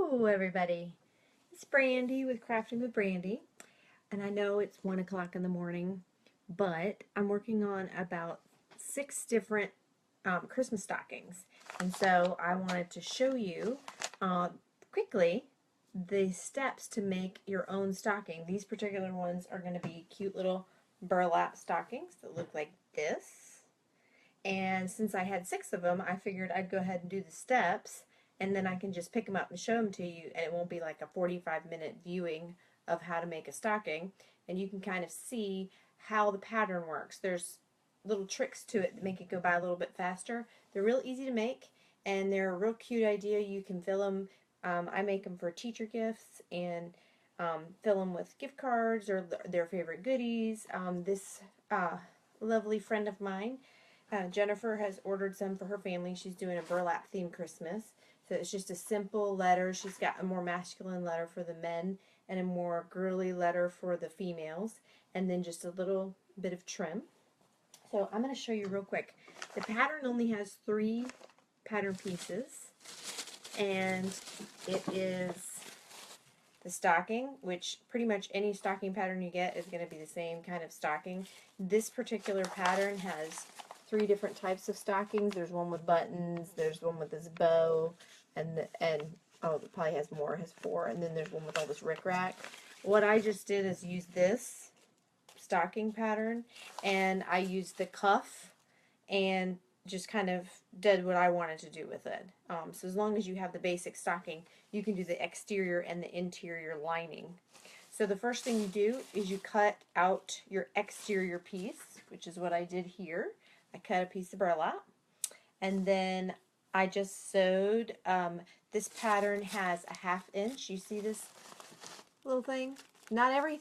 Hello everybody, it's Brandy with Crafting with Brandy, and I know it's 1 o'clock in the morning, but I'm working on about 6 different Christmas stockings, and so I wanted to show you uh, quickly the steps to make your own stocking. These particular ones are going to be cute little burlap stockings that look like this. And since I had 6 of them, I figured I'd go ahead and do the steps, and then I can just pick them up and show them to you, and it won't be like a 45-minute viewing of how to make a stocking, and you can kind of see how the pattern works. There's little tricks to it that make it go by a little bit faster. They're real easy to make, and they're a real cute idea. You can fill them. I make them for teacher gifts and fill them with gift cards or their favorite goodies. This lovely friend of mine, Jennifer, has ordered some for her family. She's doing a burlap themed Christmas. So it's just a simple letter. She's got a more masculine letter for the men and a more girly letter for the females. And then just a little bit of trim. So I'm going to show you real quick. The pattern only has 3 pattern pieces. And it is the stocking, which pretty much any stocking pattern you get is going to be the same kind of stocking. This particular pattern has 3 different types of stockings. There's one with buttons, there's one with this bow, and oh, it probably has more, it has 4, and then there's one with all this rickrack. What I just did is use this stocking pattern, and I used the cuff and just kind of did what I wanted to do with it. So as long as you have the basic stocking, you can do the exterior and the interior lining. So the first thing you do is you cut out your exterior piece, which is what I did here. I cut a piece of burlap, and then I just sewed. This pattern has a 1/2 inch. You see this little thing? Not every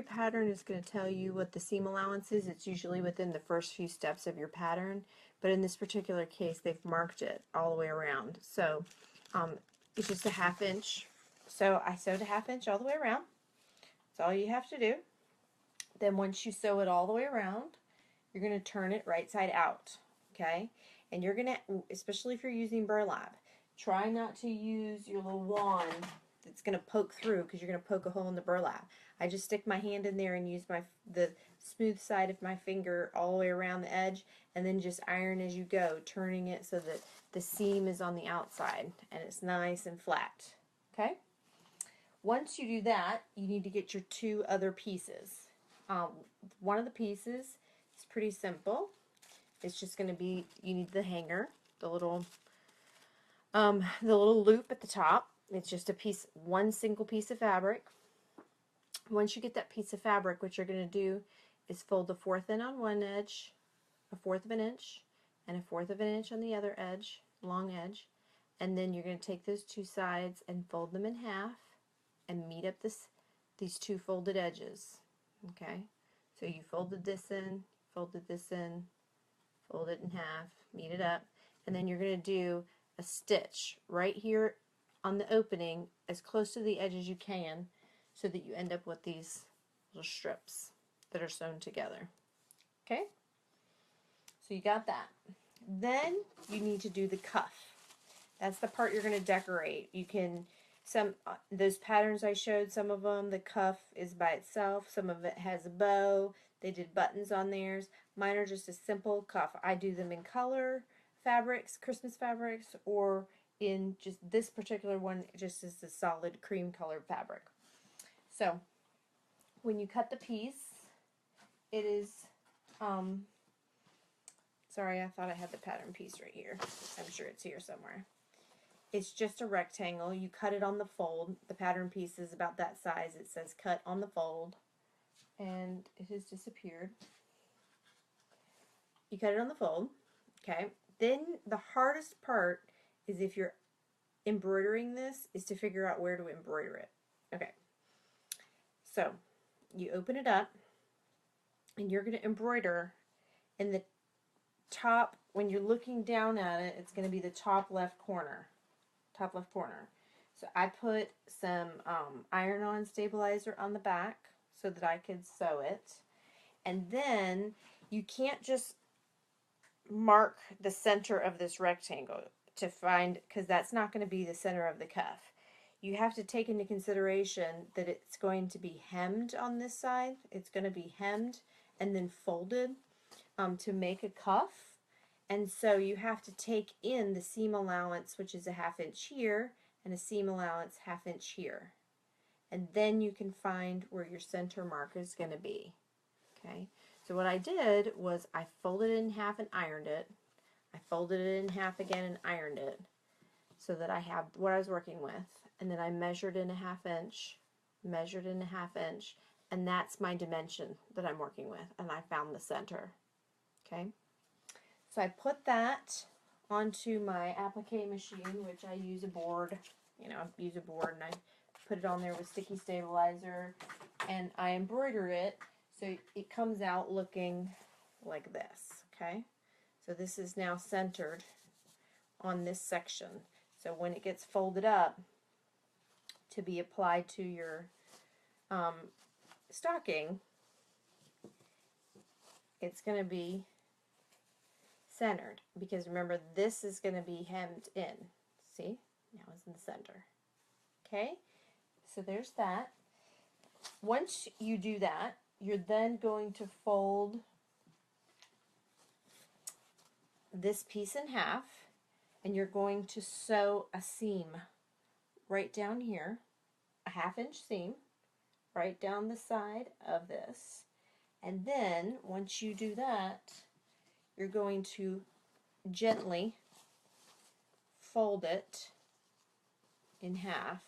pattern is going to tell you what the seam allowance is. It's usually within the first few steps of your pattern, but in this particular case, they've marked it all the way around. So it's just a 1/2 inch. So I sewed a 1/2 inch all the way around. That's all you have to do. Then once you sew it all the way around, you're going to turn it right side out, okay? And you're going to, especially if you're using burlap, try not to use your little wand that's going to poke through, because you're going to poke a hole in the burlap. I just stick my hand in there and use the smooth side of my finger all the way around the edge, and then just iron as you go, turning it so that the seam is on the outside and it's nice and flat, okay? Once you do that, you need to get your 2 other pieces. One of the pieces is pretty simple. It's just going to be, you need the hanger, the little loop at the top. It's just one single piece of fabric. Once you get that piece of fabric, what you're going to do is fold the 1/4 in on one edge, a 1/4 of an inch, and a 1/4 of an inch on the other edge, long edge, and then you're going to take those 2 sides and fold them in half and meet up these 2 folded edges. Okay, so you folded this in, folded this in, fold it in half, meet it up, and then you're going to do a stitch right here on the opening as close to the edge as you can, so that you end up with these little strips that are sewn together. Okay, so you got that. Then you need to do the cuff. That's the part you're going to decorate. You can, those patterns I showed, some of them, the cuff is by itself, some of it has a bow, they did buttons on theirs. Mine are just a simple cuff. I do them in color fabrics, Christmas fabrics, or in just this particular one, just as a solid cream colored fabric. So when you cut the piece, it is, sorry, I thought I had the pattern piece right here. I'm sure it's here somewhere. It's just a rectangle. You cut it on the fold. The pattern piece is about that size. It says cut on the fold, and it has disappeared. You cut it on the fold, okay? Then the hardest part is, if you're embroidering this, is to figure out where to embroider it. Okay, so you open it up, and you're going to embroider in the top. When you're looking down at it, it's going to be the top left corner. Top left corner. So I put some iron-on stabilizer on the back so that I could sew it. And then you can't just mark the center of this rectangle to find, because that's not going to be the center of the cuff. you have to take into consideration that it's going to be hemmed on this side. It's going to be hemmed and then folded to make a cuff. And so you have to take in the seam allowance, which is a 1/2 inch here, and a seam allowance 1/2 inch here. And then you can find where your center mark is going to be. Okay, so what I did was I folded it in half and ironed it. I folded it in half again and ironed it so that I have what I was working with. And then I measured in a 1/2 inch, measured in a 1/2 inch, and that's my dimension that I'm working with. And I found the center. Okay, so I put that onto my applique machine, which I use a board. You know, I use a board and I put it on there with sticky stabilizer, and I embroider it so it comes out looking like this. Okay, so this is now centered on this section. So when it gets folded up to be applied to your stocking, it's going to be centered, because remember, this is going to be hemmed in. See? Now it's in the center. Okay? So there's that. Once you do that, you're then going to fold this piece in half, and you're going to sew a seam right down here, a 1/2 inch seam, right down the side of this. And then, once you do that, you're going to gently fold it in half.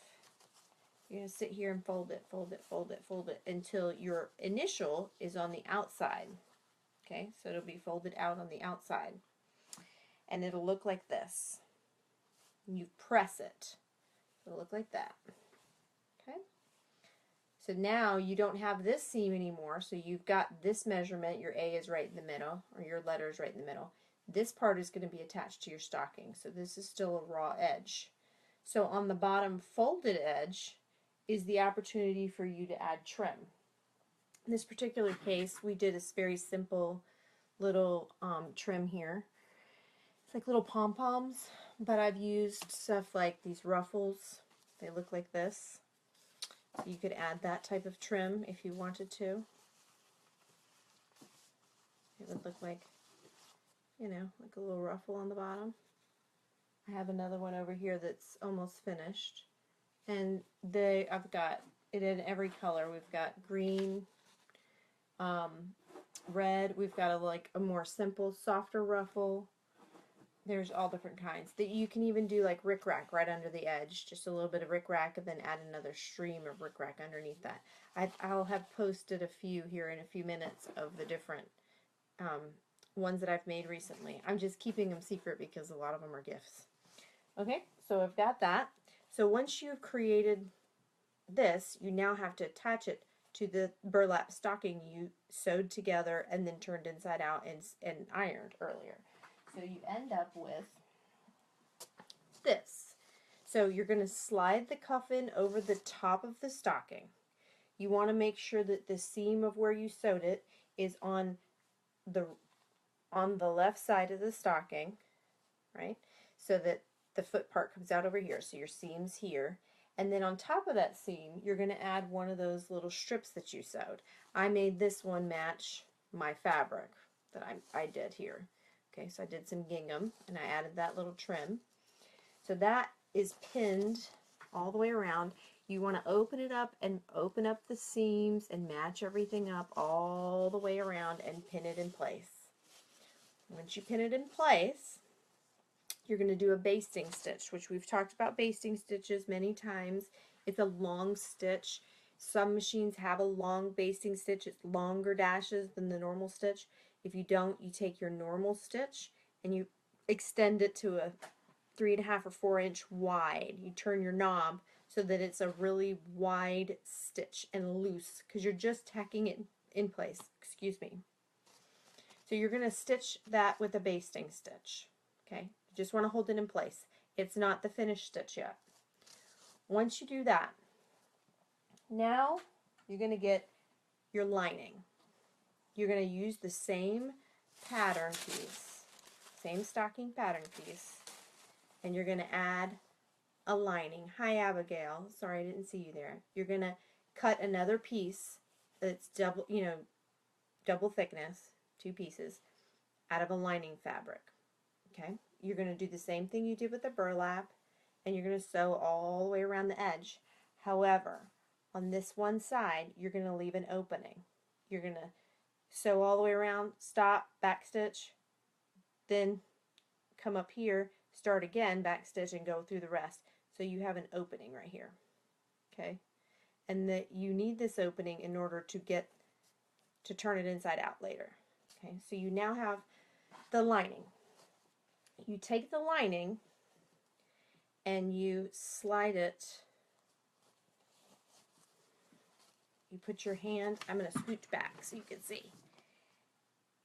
You're going to sit here and fold it, fold it, fold it, fold it until your initial is on the outside. Okay, so it'll be folded out on the outside. And it'll look like this. You press it. It'll look like that. Okay? So now you don't have this seam anymore, so you've got this measurement. Your A is right in the middle, or your letter is right in the middle. This part is going to be attached to your stocking, so this is still a raw edge. So on the bottom folded edge is the opportunity for you to add trim. In this particular case, we did a very simple little trim here. It's like little pom-poms, but I've used stuff like these ruffles. They look like this. So you could add that type of trim if you wanted to. It would look like, you know, like a little ruffle on the bottom. I have another one over here that's almost finished. And I've got it in every color. We've got green, red. We've got like a more simple, softer ruffle. There's all different kinds. That you can even do like rickrack right under the edge, just a little bit of rickrack, and then add another stream of rickrack underneath that. I'll have posted a few here in a few minutes of the different ones that I've made recently. I'm just keeping them secret because a lot of them are gifts. Okay, so I've got that. So once you've created this, you now have to attach it to the burlap stocking you sewed together and then turned inside out and ironed earlier. So you end up with this. So you're going to slide the cuff in over the top of the stocking. You want to make sure that the seam of where you sewed it is on the left side of the stocking, right? So that the foot part comes out over here. So your seam's here. And then on top of that seam, you're going to add one of those little strips that you sewed. I made this one match my fabric that I did here. Okay, so I did some gingham, and I added that little trim. So that is pinned all the way around. You want to open it up and open up the seams and match everything up all the way around and pin it in place. Once you pin it in place, you're going to do a basting stitch, which we've talked about basting stitches many times. It's a long stitch. Some machines have a long basting stitch. It's longer dashes than the normal stitch. If you don't, you take your normal stitch and you extend it to a 3.5 or 4 inch wide. You turn your knob so that it's a really wide stitch and loose, because you're just tacking it in place. Excuse me. So you're going to stitch that with a basting stitch. Okay, you just want to hold it in place. It's not the finished stitch yet. Once you do that, now you're going to get your lining. You're going to use the same pattern piece, same stocking pattern piece, and you're going to add a lining. Hi, Abigail. Sorry, I didn't see you there. You're going to cut another piece that's double, double thickness, 2 pieces, out of a lining fabric. Okay? You're going to do the same thing you did with the burlap, and you're going to sew all the way around the edge. However, on this one side, you're going to leave an opening. You're going to sew all the way around, stop, back stitch, then come up here, start again, back stitch, and go through the rest. So you have an opening right here. Okay? And that you need this opening in order to turn it inside out later. Okay? So you now have the lining. You take the lining and you slide it. You put your hand, I'm going to scooch back so you can see.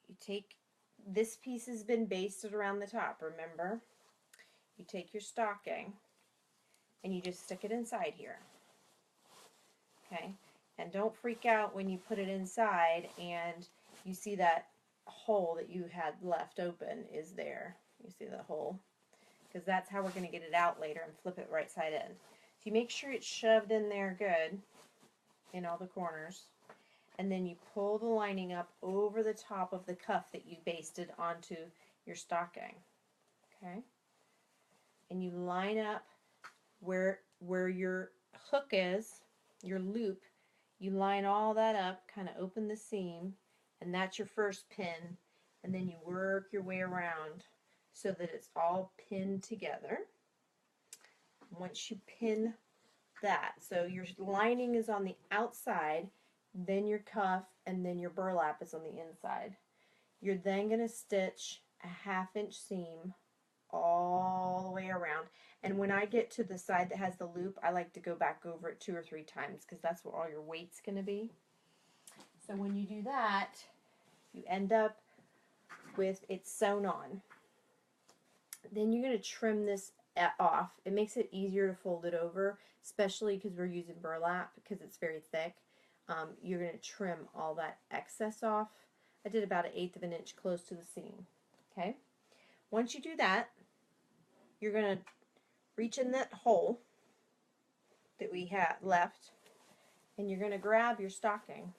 You take, this piece has been basted around the top, remember? You take your stocking and you just stick it inside here. Okay? And don't freak out when you put it inside and you see that hole that you had left open is there. You see the hole? Because that's how we're going to get it out later and flip it right side in. So you make sure it's shoved in there good in all the corners. And then you pull the lining up over the top of the cuff that you basted onto your stocking. Okay? And you line up where your hook is, your loop. You line all that up, kind of open the seam, and that's your first pin. And then you work your way around so that it's all pinned together. Once you pin that, so your lining is on the outside, then your cuff, and then your burlap is on the inside. You're then going to stitch a 1/2 inch seam all the way around. And when I get to the side that has the loop, I like to go back over it 2 or 3 times because that's where all your weight's going to be. So when you do that, you end up with it sewn on. Then you're going to trim this off. It makes it easier to fold it over, especially because we're using burlap because it's very thick. You're going to trim all that excess off. I did about 1/8 of an inch close to the seam. Okay? Once you do that, you're going to reach in that hole that we had left, and you're going to grab your stocking,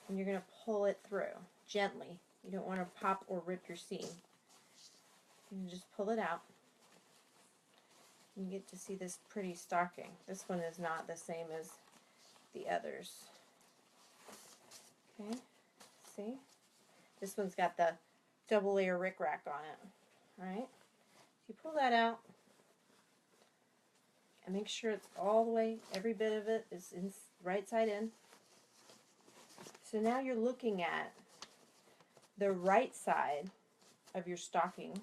and you're going to pull it through gently. You don't want to pop or rip your seam. You just pull it out. You get to see this pretty stocking. This one is not the same as the others. Okay, see? This one's got the double layer rickrack on it. Alright? So you pull that out and make sure it's all the way, every bit of it is in, right side in. So now you're looking at the right side of your stocking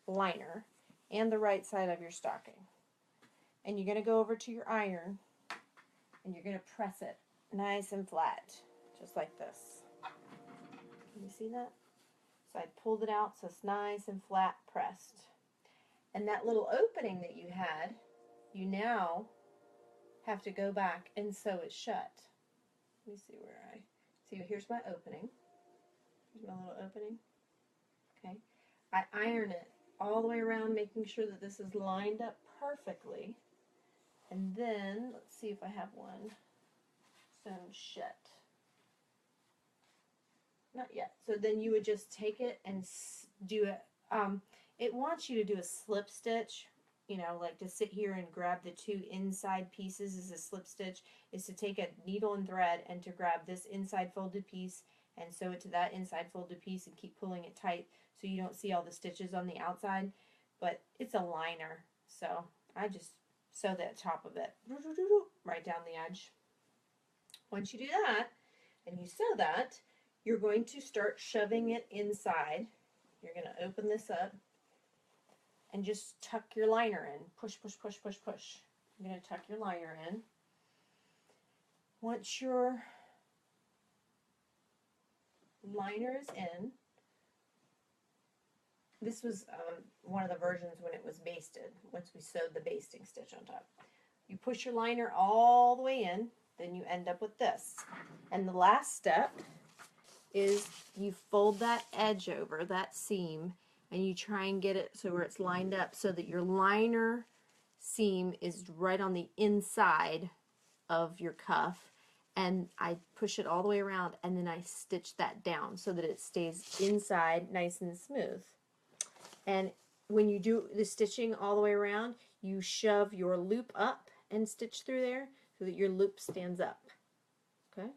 liner and the right side of your stocking. And you're going to go over to your iron and you're going to press it nice and flat, just like this. Can you see that? So I pulled it out so it's nice and flat pressed. And that little opening that you had, you now have to go back and sew it shut. Let me see where I, see, here's my opening. Here's my little opening. Okay. I iron it all the way around, making sure that this is lined up perfectly. And then, let's see if I have one sewn shut. Not yet. So then you would just take it and do it. It wants you to do a slip stitch, you know, like to sit here and grab the 2 inside pieces is a slip stitch, is to take a needle and thread and to grab this inside folded piece and sew it to that inside folded piece and keep pulling it tight so you don't see all the stitches on the outside. But it's a liner, so I just sew that top of it right down the edge. Once you do that and you sew that, you're going to start shoving it inside. You're going to open this up and just tuck your liner in. Push, push, push, push, push. You're going to tuck your liner in. Once your liner is in, this was one of the versions when it was basted, once we sewed the basting stitch on top. You push your liner all the way in, then you end up with this. And the last step is you fold that edge over, that seam, and you try and get it so where it's lined up so that your liner seam is right on the inside of your cuff, and I push it all the way around, and then I stitch that down so that it stays inside nice and smooth. And when you do the stitching all the way around, you shove your loop up and stitch through there so that your loop stands up. Okay?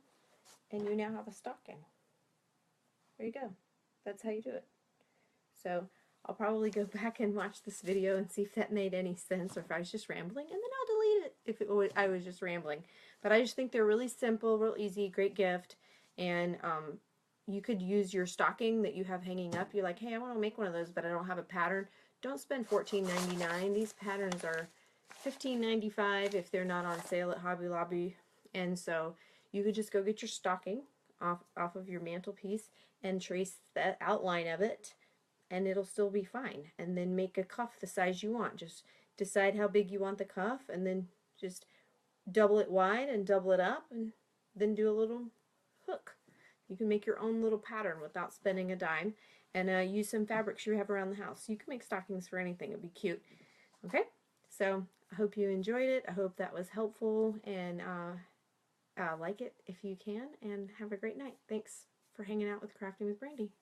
And you now have a stocking. There you go. That's how you do it. So I'll probably go back and watch this video and see if that made any sense, or if I was just rambling, and then I'll delete it if I was just rambling. But I just think they're really simple, real easy, great gift, and you could use your stocking that you have hanging up. You're like, hey, I want to make one of those, but I don't have a pattern. Don't spend $14.99. These patterns are $15.95 if they're not on sale at Hobby Lobby. And so you could just go get your stocking off of your mantelpiece and trace the outline of it, and it'll still be fine. And then make a cuff the size you want. Just decide how big you want the cuff, and then just double it wide and double it up, and then do a little hook. You can make your own little pattern without spending a dime, and use some fabrics you have around the house. You can make stockings for anything. It'd be cute. Okay, so I hope you enjoyed it. I hope that was helpful, and like it if you can, and have a great night. Thanks for hanging out with Crafting with Brandy.